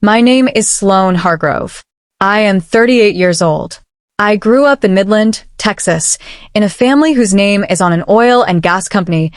My name is Sloane Hargrove. I am 38 years old. I grew up in Midland, Texas, in a family whose name is on an oil and gas company,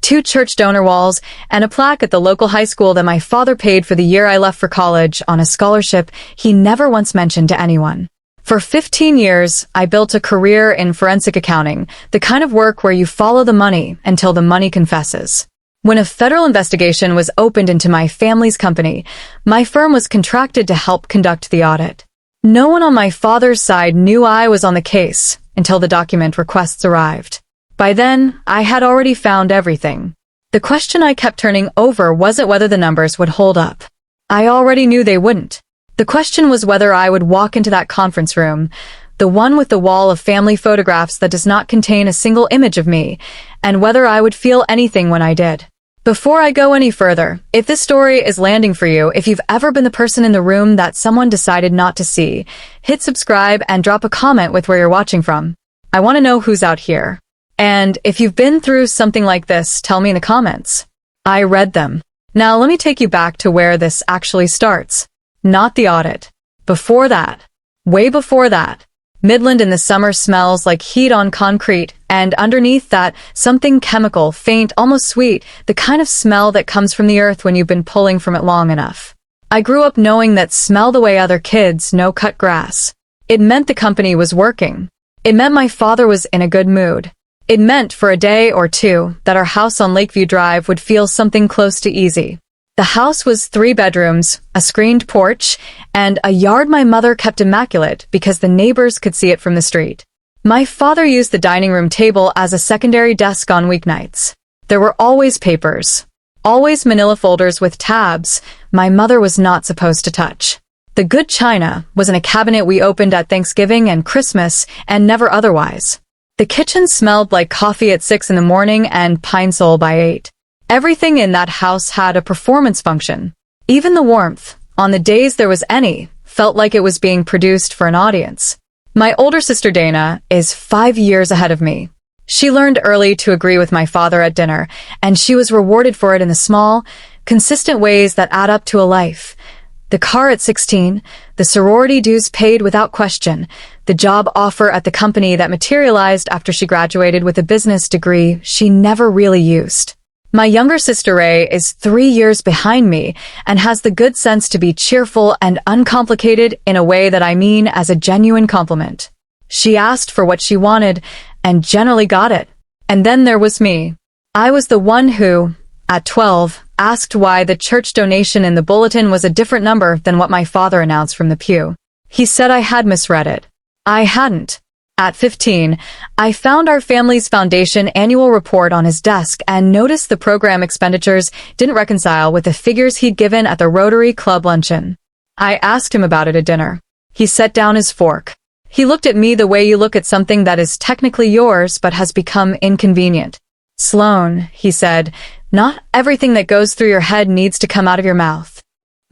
2 church donor walls, and a plaque at the local high school that my father paid for the year I left for college on a scholarship he never once mentioned to anyone. For 15 years, I built a career in forensic accounting, the kind of work where you follow the money until the money confesses. When a federal investigation was opened into my family's company, my firm was contracted to help conduct the audit. No one on my father's side knew I was on the case until the document requests arrived. By then, I had already found everything. The question I kept turning over wasn't whether the numbers would hold up. I already knew they wouldn't. The question was whether I would walk into that conference room, the one with the wall of family photographs that does not contain a single image of me, and whether I would feel anything when I did. Before I go any further, if this story is landing for you, if you've ever been the person in the room that someone decided not to see, hit subscribe and drop a comment with where you're watching from. I want to know who's out here. And if you've been through something like this, tell me in the comments. I read them. Now let me take you back to where this actually starts. Not the audit. Before that. Way before that. Midland in the summer smells like heat on concrete, and underneath that, something chemical, faint, almost sweet, the kind of smell that comes from the earth when you've been pulling from it long enough. I grew up knowing that smell the way other kids know cut grass. It meant the company was working. It meant my father was in a good mood. It meant for a day or two that our house on Lakeview Drive would feel something close to easy. The house was 3 bedrooms, a screened porch, and a yard my mother kept immaculate because the neighbors could see it from the street. My father used the dining room table as a secondary desk on weeknights. There were always papers, always manila folders with tabs my mother was not supposed to touch. The good china was in a cabinet we opened at Thanksgiving and Christmas and never otherwise. The kitchen smelled like coffee at 6 in the morning and pine sol by 8. Everything in that house had a performance function. Even the warmth, on the days there was any, felt like it was being produced for an audience. My older sister Dana is 5 years ahead of me. She learned early to agree with my father at dinner, and she was rewarded for it in the small, consistent ways that add up to a life. The car at 16, the sorority dues paid without question, the job offer at the company that materialized after she graduated with a business degree she never really used. My younger sister Ray is 3 years behind me and has the good sense to be cheerful and uncomplicated in a way that I mean as a genuine compliment. She asked for what she wanted and generally got it. And then there was me. I was the one who, at 12, asked why the church donation in the bulletin was a different number than what my father announced from the pew. He said I had misread it. I hadn't. At 15, I found our family's foundation annual report on his desk and noticed the program expenditures didn't reconcile with the figures he'd given at the Rotary Club luncheon. I asked him about it at dinner. He set down his fork. He looked at me the way you look at something that is technically yours but has become inconvenient. Sloane, he said, not everything that goes through your head needs to come out of your mouth.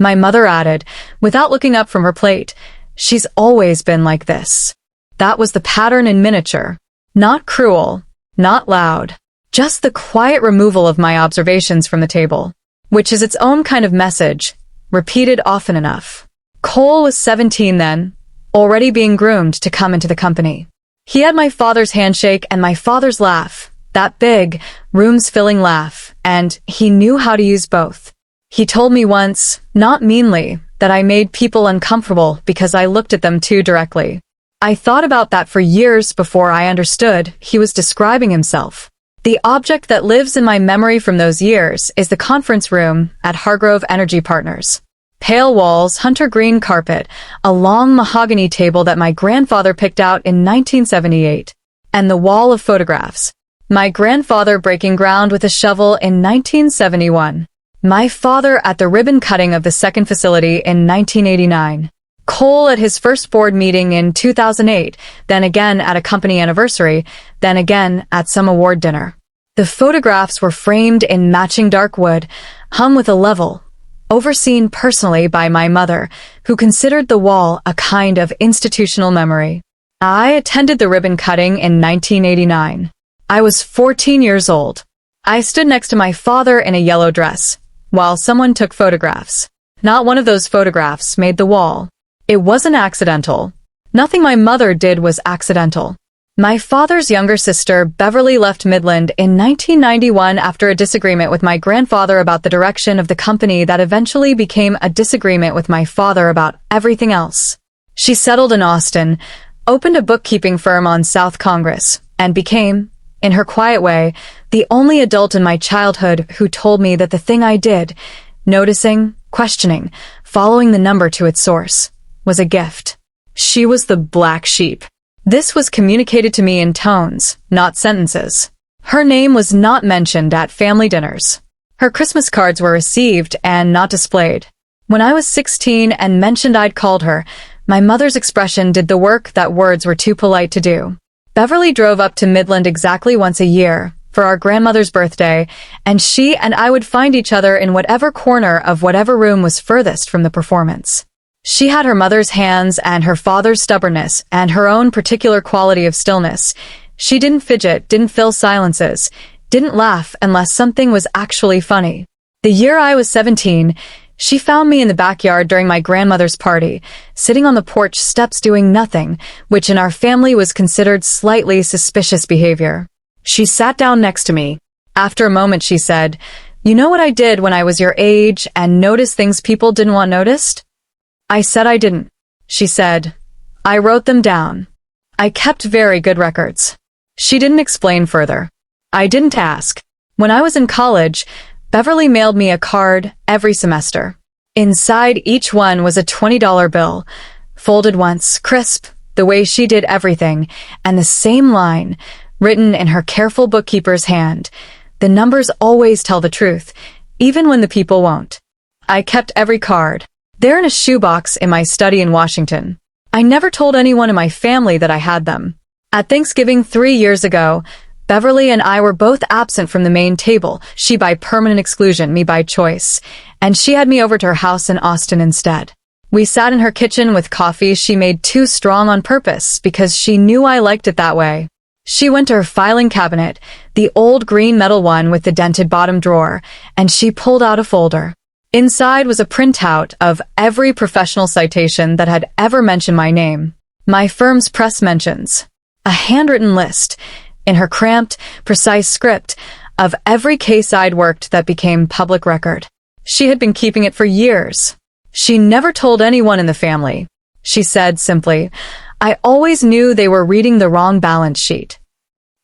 My mother added, without looking up from her plate, she's always been like this. That was the pattern in miniature. Not cruel, not loud, just the quiet removal of my observations from the table, which is its own kind of message, repeated often enough. Cole was 17 then, already being groomed to come into the company. He had my father's handshake and my father's laugh, that big, rooms-filling laugh, and he knew how to use both. He told me once, not meanly, that I made people uncomfortable because I looked at them too directly. I thought about that for years before I understood he was describing himself. The object that lives in my memory from those years is the conference room at Hargrove Energy Partners. Pale walls, hunter green carpet, a long mahogany table that my grandfather picked out in 1978, and the wall of photographs. My grandfather breaking ground with a shovel in 1971. My father at the ribbon cutting of the second facility in 1989. Cole at his first board meeting in 2008, then again at a company anniversary, then again at some award dinner. The photographs were framed in matching dark wood, hung with a level, overseen personally by my mother, who considered the wall a kind of institutional memory. I attended the ribbon cutting in 1989. I was 14 years old. I stood next to my father in a yellow dress, while someone took photographs. Not one of those photographs made the wall. It wasn't accidental. Nothing my mother did was accidental. My father's younger sister, Beverly, left Midland in 1991 after a disagreement with my grandfather about the direction of the company that eventually became a disagreement with my father about everything else. She settled in Austin, opened a bookkeeping firm on South Congress, and became, in her quiet way, the only adult in my childhood who told me that the thing I did, noticing, questioning, following the number to its source, was a gift. She was the black sheep. This was communicated to me in tones, not sentences. Her name was not mentioned at family dinners. Her Christmas cards were received and not displayed. When I was 16 and mentioned I'd called her, my mother's expression did the work that words were too polite to do. Beverly drove up to Midland exactly once a year, for our grandmother's birthday, and she and I would find each other in whatever corner of whatever room was furthest from the performance. She had her mother's hands and her father's stubbornness and her own particular quality of stillness. She didn't fidget, didn't fill silences, didn't laugh unless something was actually funny. The year I was 17, she found me in the backyard during my grandmother's party, sitting on the porch steps doing nothing, which in our family was considered slightly suspicious behavior. She sat down next to me. After a moment she said, "You know what I did when I was your age and noticed things people didn't want noticed?" I said I didn't. She said, "I wrote them down. I kept very good records." She didn't explain further. I didn't ask. When I was in college, Beverly mailed me a card every semester. Inside each one was a $20 bill, folded once, crisp, the way she did everything, and the same line, written in her careful bookkeeper's hand. The numbers always tell the truth, even when the people won't. I kept every card. They're in a shoebox in my study in Washington. I never told anyone in my family that I had them. At Thanksgiving 3 years ago, Beverly and I were both absent from the main table, she by permanent exclusion, me by choice, and she had me over to her house in Austin instead. We sat in her kitchen with coffee she made too strong on purpose because she knew I liked it that way. She went to her filing cabinet, the old green metal one with the dented bottom drawer, and she pulled out a folder. Inside was a printout of every professional citation that had ever mentioned my name, my firm's press mentions, a handwritten list, in her cramped, precise script, of every case I'd worked that became public record. She had been keeping it for years. She never told anyone in the family. She said simply, "I always knew they were reading the wrong balance sheet."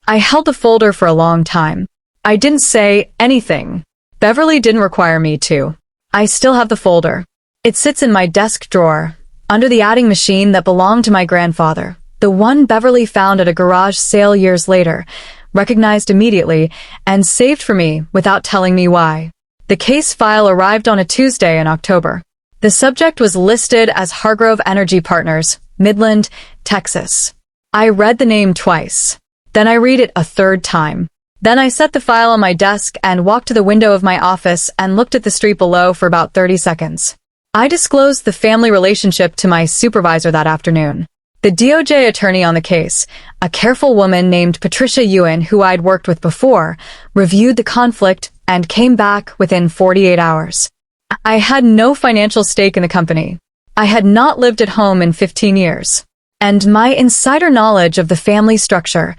I held the folder for a long time. I didn't say anything. Beverly didn't require me to. I still have the folder. It sits in my desk drawer, under the adding machine that belonged to my grandfather, the one Beverly found at a garage sale years later, recognized immediately, and saved for me without telling me why. The case file arrived on a Tuesday in October. The subject was listed as Hargrove Energy Partners, Midland, Texas. I read the name twice. Then I read it a third time. Then I set the file on my desk and walked to the window of my office and looked at the street below for about 30 seconds. I disclosed the family relationship to my supervisor that afternoon. The DOJ attorney on the case, a careful woman named Patricia Ewan who I'd worked with before, reviewed the conflict and came back within 48 hours. I had no financial stake in the company. I had not lived at home in 15 years. And my insider knowledge of the family structure,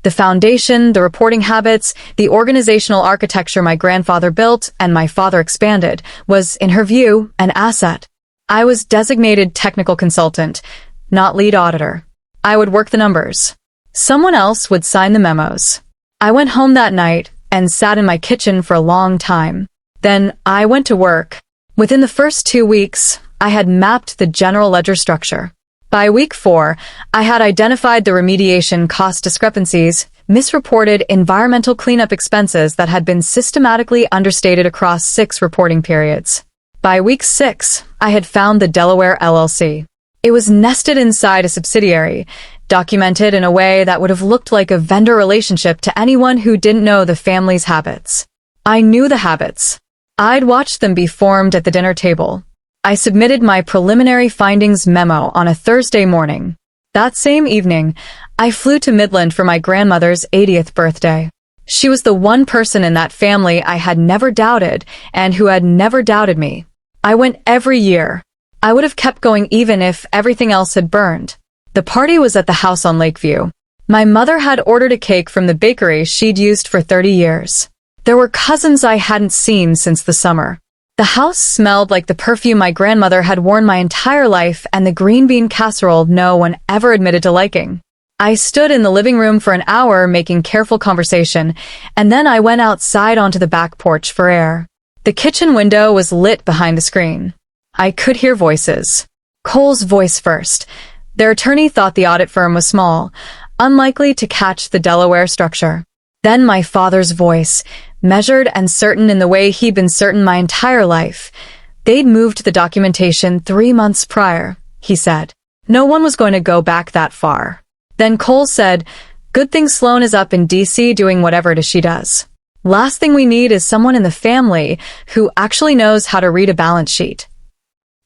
the foundation, the reporting habits, the organizational architecture my grandfather built and my father expanded, was, in her view, an asset. I was designated technical consultant, not lead auditor. I would work the numbers. Someone else would sign the memos. I went home that night and sat in my kitchen for a long time. Then I went to work. Within the first 2 weeks, I had mapped the general ledger structure. By week 4, I had identified the remediation cost discrepancies, misreported environmental cleanup expenses that had been systematically understated across 6 reporting periods. By week 6, I had found the Delaware LLC. It was nested inside a subsidiary, documented in a way that would have looked like a vendor relationship to anyone who didn't know the family's habits. I knew the habits. I'd watched them be formed at the dinner table. I submitted my preliminary findings memo on a Thursday morning. That same evening, I flew to Midland for my grandmother's 80th birthday. She was the one person in that family I had never doubted and who had never doubted me. I went every year. I would have kept going even if everything else had burned. The party was at the house on Lakeview. My mother had ordered a cake from the bakery she'd used for 30 years. There were cousins I hadn't seen since the summer. The house smelled like the perfume my grandmother had worn my entire life and the green bean casserole no one ever admitted to liking. I stood in the living room for an hour making careful conversation, and then I went outside onto the back porch for air. The kitchen window was lit behind the screen. I could hear voices. Cole's voice first. Their attorney thought the audit firm was small, unlikely to catch the Delaware structure. Then my father's voice, measured and certain in the way he'd been certain my entire life. They'd moved the documentation 3 months prior, he said. No one was going to go back that far. Then Cole said, "Good thing Sloane is up in D.C. doing whatever it is she does. Last thing we need is someone in the family who actually knows how to read a balance sheet."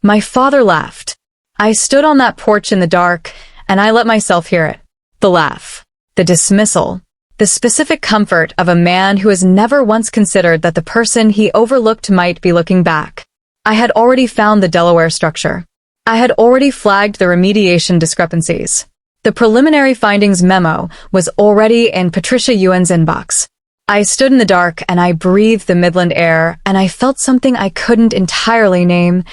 My father laughed. I stood on that porch in the dark, and I let myself hear it. The laugh. The dismissal. The specific comfort of a man who has never once considered that the person he overlooked might be looking back. I had already found the Delaware structure. I had already flagged the remediation discrepancies. The preliminary findings memo was already in Patricia Ewan's inbox. I stood in the dark and I breathed the Midland air, and I felt something I couldn't entirely name.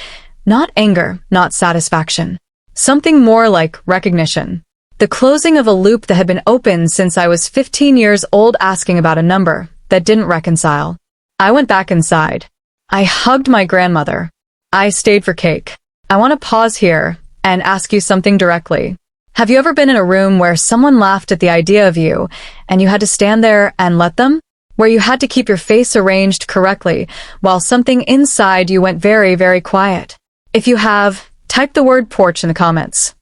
Not anger, not satisfaction. Something more like recognition. The closing of a loop that had been open since I was 15 years old, asking about a number that didn't reconcile. I went back inside. I hugged my grandmother. I stayed for cake. I want to pause here and ask you something directly. Have you ever been in a room where someone laughed at the idea of you, and you had to stand there and let them? Where you had to keep your face arranged correctly, while something inside you went very, very quiet? If you have, type the word porch in the comments.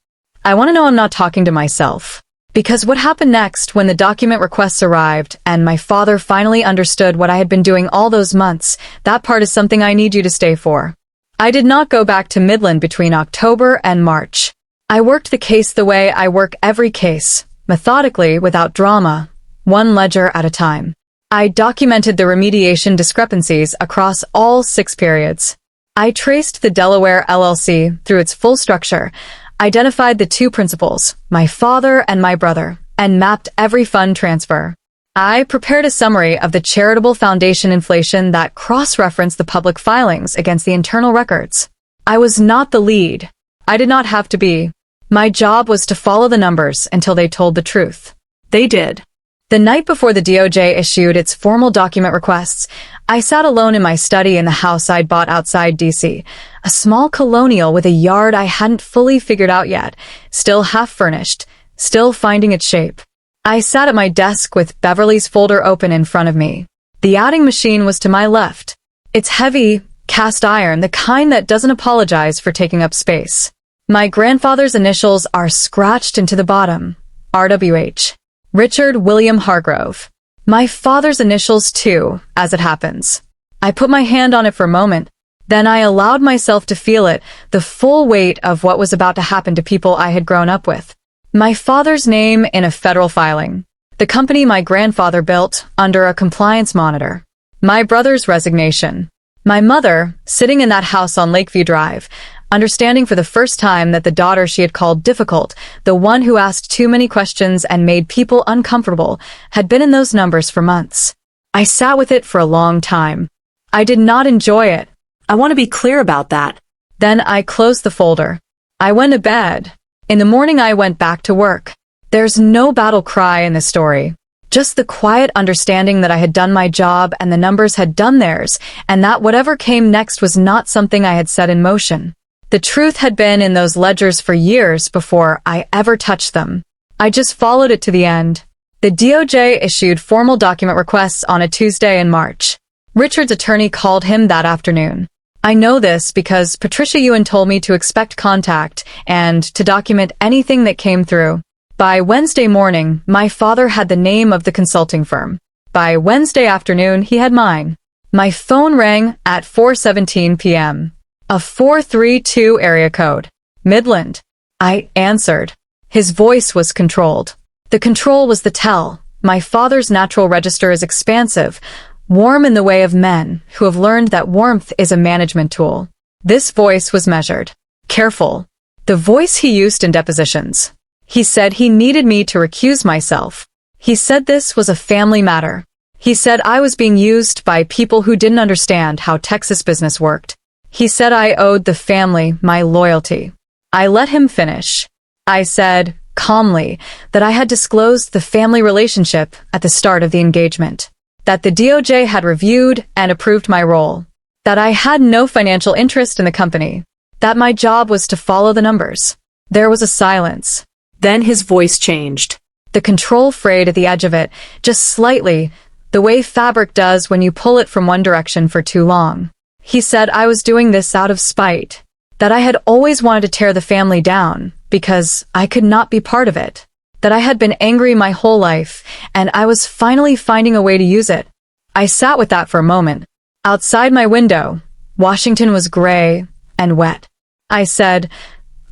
I want to know I'm not talking to myself. Because what happened next when the document requests arrived, and my father finally understood what I had been doing all those months, that part is something I need you to stay for. I did not go back to Midland between October and March. I worked the case the way I work every case, methodically, without drama, one ledger at a time. I documented the remediation discrepancies across all 6 periods. I traced the Delaware LLC through its full structure, identified the 2 principals, my father and my brother, and mapped every fund transfer. I prepared a summary of the charitable foundation inflation that cross-referenced the public filings against the internal records. I was not the lead. I did not have to be. My job was to follow the numbers until they told the truth. They did. The night before the DOJ issued its formal document requests, I sat alone in my study in the house I'd bought outside D.C., a small colonial with a yard I hadn't fully figured out yet, still half-furnished, still finding its shape. I sat at my desk with Beverly's folder open in front of me. The adding machine was to my left. It's heavy, cast iron, the kind that doesn't apologize for taking up space. My grandfather's initials are scratched into the bottom. RWH. Richard William Hargrove. My father's initials too, as it happens. I put my hand on it for a moment, then I allowed myself to feel it, the full weight of what was about to happen to people I had grown up with. My father's name in a federal filing. The company my grandfather built under a compliance monitor. My brother's resignation. My mother, sitting in that house on Lakeview Drive, understanding for the first time that the daughter she had called difficult, the one who asked too many questions and made people uncomfortable, had been in those numbers for months. I sat with it for a long time. I did not enjoy it. I want to be clear about that. Then I closed the folder. I went to bed. In the morning I went back to work. There's no battle cry in this story. Just the quiet understanding that I had done my job and the numbers had done theirs, and that whatever came next was not something I had set in motion. The truth had been in those ledgers for years before I ever touched them. I just followed it to the end. The DOJ issued formal document requests on a Tuesday in March. Richard's attorney called him that afternoon. I know this because Patricia Ewan told me to expect contact and to document anything that came through. By Wednesday morning, my father had the name of the consulting firm. By Wednesday afternoon, he had mine. My phone rang at 4:17 p.m. A 432 area code. Midland. I answered. His voice was controlled. The control was the tell. My father's natural register is expansive, warm in the way of men who have learned that warmth is a management tool. This voice was measured. Careful. The voice he used in depositions. He said he needed me to recuse myself. He said this was a family matter. He said I was being used by people who didn't understand how Texas business worked. He said I owed the family my loyalty. I let him finish. I said, calmly, that I had disclosed the family relationship at the start of the engagement. That the DOJ had reviewed and approved my role. That I had no financial interest in the company. That my job was to follow the numbers. There was a silence. Then his voice changed. The control frayed at the edge of it, just slightly, the way fabric does when you pull it from one direction for too long. He said I was doing this out of spite. That I had always wanted to tear the family down, because I could not be part of it. That I had been angry my whole life, and I was finally finding a way to use it. I sat with that for a moment. Outside my window, Washington was gray and wet. I said,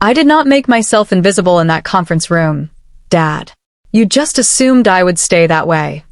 I did not make myself invisible in that conference room, Dad. You just assumed I would stay that way.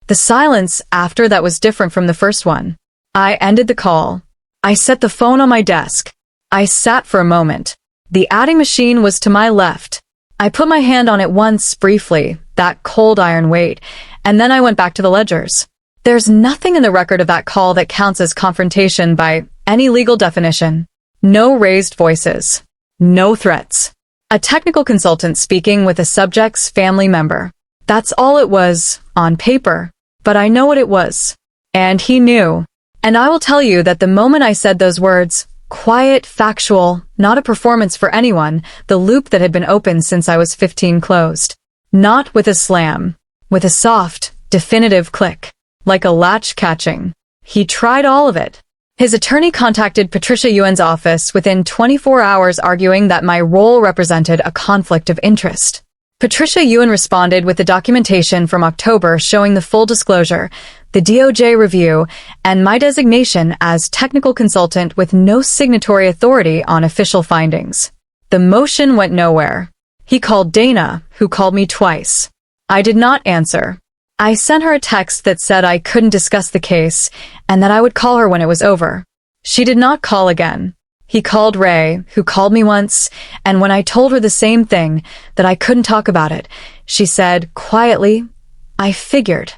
The silence after that was different from the first one. I ended the call. I set the phone on my desk. I sat for a moment. The adding machine was to my left. I put my hand on it once, briefly, that cold iron weight, and then I went back to the ledgers. There's nothing in the record of that call that counts as confrontation by any legal definition. No raised voices. No threats. A technical consultant speaking with a subject's family member. That's all it was, on paper. But I know what it was. And he knew. And I will tell you that the moment I said those words, quiet, factual, not a performance for anyone, the loop that had been open since I was 15 closed. Not with a slam. With a soft, definitive click. Like a latch catching. He tried all of it. His attorney contacted Patricia Yuen's office within 24 hours arguing that my role represented a conflict of interest. Patricia Yuen responded with the documentation from October showing the full disclosure, the DOJ review, and my designation as technical consultant with no signatory authority on official findings. The motion went nowhere. He called Dana, who called me twice. I did not answer. I sent her a text that said I couldn't discuss the case and that I would call her when it was over. She did not call again. He called Ray, who called me once, and when I told her the same thing, that I couldn't talk about it, she said, quietly, I figured.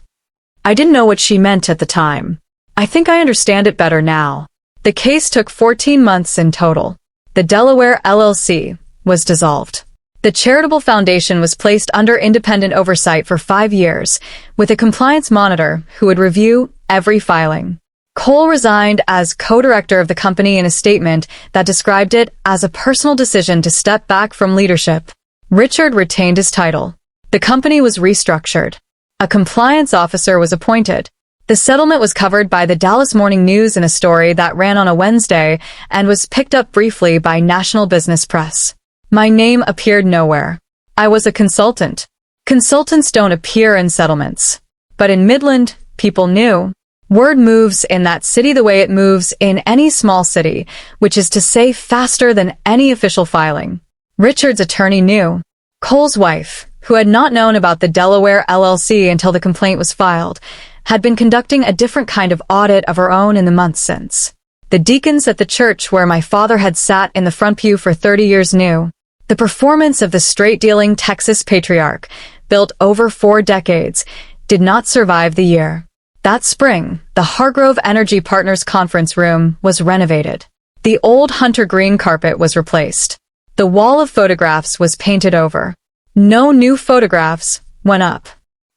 I didn't know what she meant at the time. I think I understand it better now. The case took 14 months in total. The Delaware LLC was dissolved. The charitable foundation was placed under independent oversight for 5 years, with a compliance monitor who would review every filing. Cole resigned as co-director of the company in a statement that described it as a personal decision to step back from leadership. Richard retained his title. The company was restructured. A compliance officer was appointed. The settlement was covered by the Dallas Morning News in a story that ran on a Wednesday and was picked up briefly by national business press. My name appeared nowhere. I was a consultant. Consultants don't appear in settlements. But in Midland, people knew. Word moves in that city the way it moves in any small city, which is to say faster than any official filing. Richard's attorney knew. Cole's wife, who had not known about the Delaware LLC until the complaint was filed, had been conducting a different kind of audit of her own in the months since. The deacons at the church where my father had sat in the front pew for 30 years knew. The performance of the straight-dealing Texas patriarch, built over 4 decades, did not survive the year. That spring, the Hargrove Energy Partners conference room was renovated. The old hunter green carpet was replaced. The wall of photographs was painted over. No new photographs went up.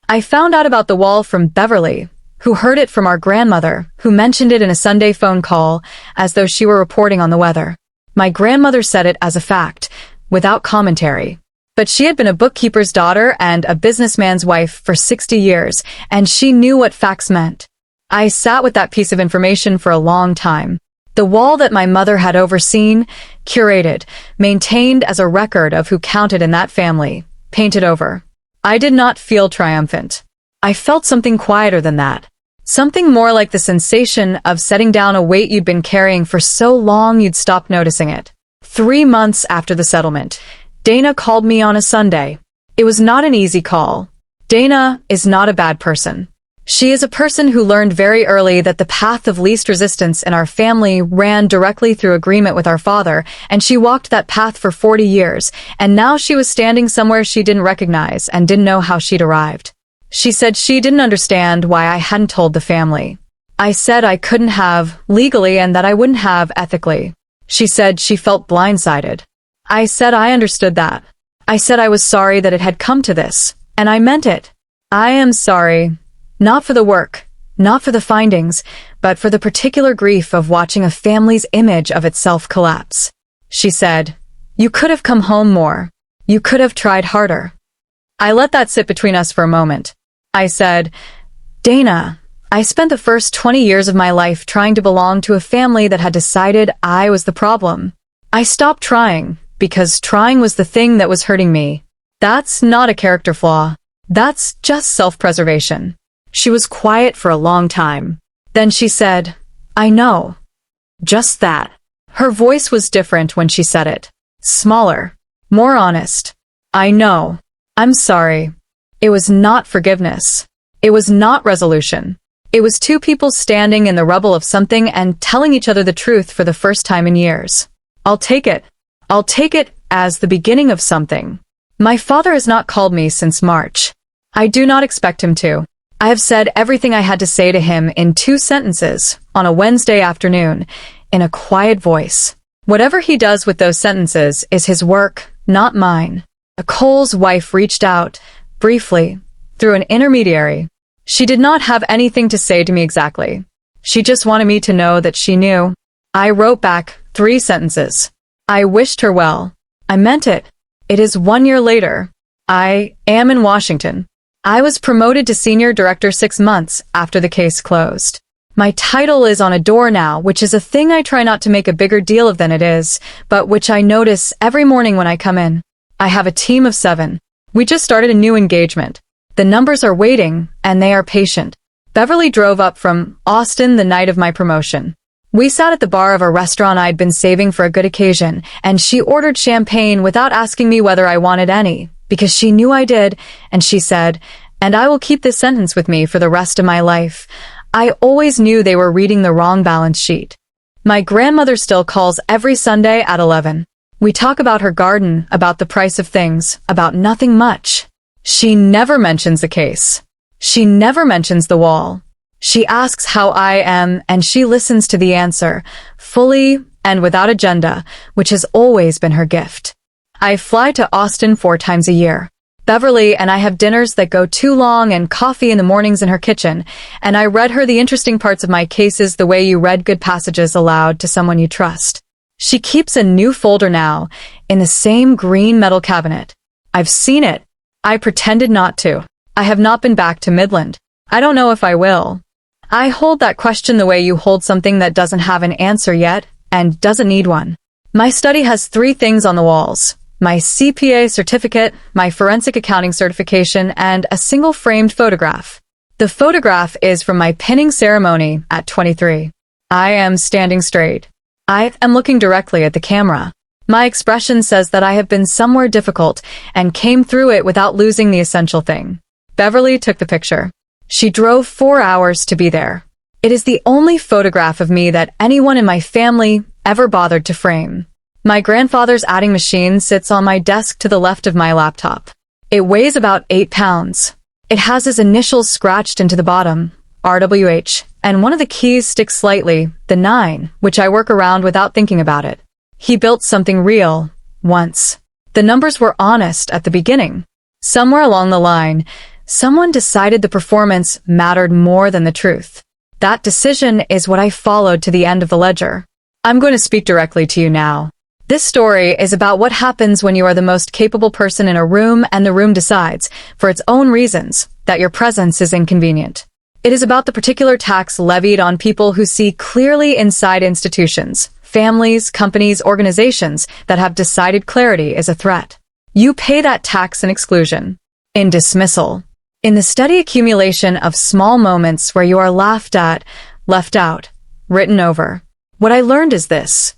I found out about the wall from Beverly, who heard it from our grandmother, who mentioned it in a Sunday phone call as though she were reporting on the weather. My grandmother said it as a fact, without commentary. But she had been a bookkeeper's daughter and a businessman's wife for 60 years, and she knew what facts meant. I sat with that piece of information for a long time. The wall that my mother had overseen, curated, maintained as a record of who counted in that family, painted over. I did not feel triumphant. I felt something quieter than that. Something more like the sensation of setting down a weight you'd been carrying for so long you'd stop noticing it. 3 months after the settlement, Dana called me on a Sunday. It was not an easy call. Dana is not a bad person. She is a person who learned very early that the path of least resistance in our family ran directly through agreement with our father, and she walked that path for 40 years, and now she was standing somewhere she didn't recognize and didn't know how she'd arrived. She said she didn't understand why I hadn't told the family. I said I couldn't have legally and that I wouldn't have ethically. She said she felt blindsided. I said I understood that. I said I was sorry that it had come to this, and I meant it. I am sorry. Not for the work, not for the findings, but for the particular grief of watching a family's image of itself collapse. She said, "You could have come home more. You could have tried harder." I let that sit between us for a moment. I said, "Dana, I spent the first 20 years of my life trying to belong to a family that had decided I was the problem. I stopped trying, because trying was the thing that was hurting me. That's not a character flaw. That's just self-preservation." She was quiet for a long time. Then she said, "I know." Just that. Her voice was different when she said it. Smaller. More honest. "I know. I'm sorry." It was not forgiveness. It was not resolution. It was two people standing in the rubble of something and telling each other the truth for the first time in years. I'll take it. I'll take it as the beginning of something. My father has not called me since March. I do not expect him to. I have said everything I had to say to him in 2 sentences on a Wednesday afternoon in a quiet voice. Whatever he does with those sentences is his work, not mine. Cole's wife reached out, briefly, through an intermediary. She did not have anything to say to me exactly. She just wanted me to know that she knew. I wrote back 3 sentences. I wished her well. I meant it. It is 1 year later. I am in Washington. I was promoted to senior director 6 months after the case closed. My title is on a door now, which is a thing I try not to make a bigger deal of than it is, but which I notice every morning when I come in. I have a team of 7. We just started a new engagement. The numbers are waiting, and they are patient. Beverly drove up from Austin the night of my promotion. We sat at the bar of a restaurant I'd been saving for a good occasion, and she ordered champagne without asking me whether I wanted any, because she knew I did, and she said, and I will keep this sentence with me for the rest of my life, I always knew they were reading the wrong balance sheet. My grandmother still calls every Sunday at 11. We talk about her garden, about the price of things, about nothing much. She never mentions the case. She never mentions the wall. She asks how I am, and she listens to the answer, fully and without agenda, which has always been her gift. I fly to Austin 4 times a year. Beverly and I have dinners that go too long and coffee in the mornings in her kitchen, and I read her the interesting parts of my cases the way you read good passages aloud to someone you trust. She keeps a new folder now, in the same green metal cabinet. I've seen it. I pretended not to. I have not been back to Midland. I don't know if I will. I hold that question the way you hold something that doesn't have an answer yet, and doesn't need one. My study has 3 things on the walls. My CPA certificate, my forensic accounting certification, and a single framed photograph. The photograph is from my pinning ceremony at 23. I am standing straight. I am looking directly at the camera. My expression says that I have been somewhere difficult and came through it without losing the essential thing. Beverly took the picture. She drove 4 hours to be there. It is the only photograph of me that anyone in my family ever bothered to frame. My grandfather's adding machine sits on my desk to the left of my laptop. It weighs about 8 pounds. It has his initials scratched into the bottom, RWH, and one of the keys sticks slightly, the 9, which I work around without thinking about it. He built something real, once. The numbers were honest at the beginning. Somewhere along the line, someone decided the performance mattered more than the truth. That decision is what I followed to the end of the ledger. I'm going to speak directly to you now. This story is about what happens when you are the most capable person in a room and the room decides, for its own reasons, that your presence is inconvenient. It is about the particular tax levied on people who see clearly inside institutions, families, companies, organizations that have decided clarity is a threat. You pay that tax in exclusion, in dismissal, in the steady accumulation of small moments where you are laughed at, left out, written over. What I learned is this.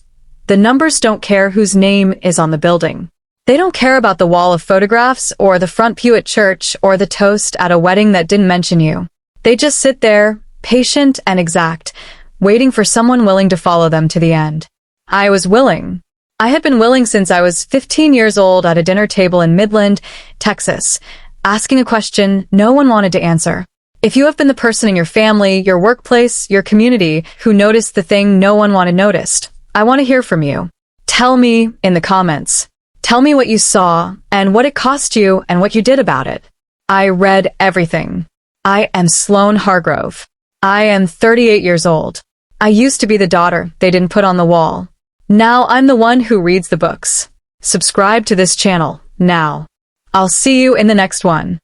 The numbers don't care whose name is on the building. They don't care about the wall of photographs or the front pew at church or the toast at a wedding that didn't mention you. They just sit there, patient and exact, waiting for someone willing to follow them to the end. I was willing. I had been willing since I was 15 years old at a dinner table in Midland, Texas, asking a question no one wanted to answer. If you have been the person in your family, your workplace, your community who noticed the thing no one wanted noticed, I want to hear from you. Tell me in the comments. Tell me what you saw and what it cost you and what you did about it. I read everything. I am Sloane Hargrove. I am 38 years old. I used to be the daughter they didn't put on the wall. Now I'm the one who reads the books. Subscribe to this channel now. I'll see you in the next one.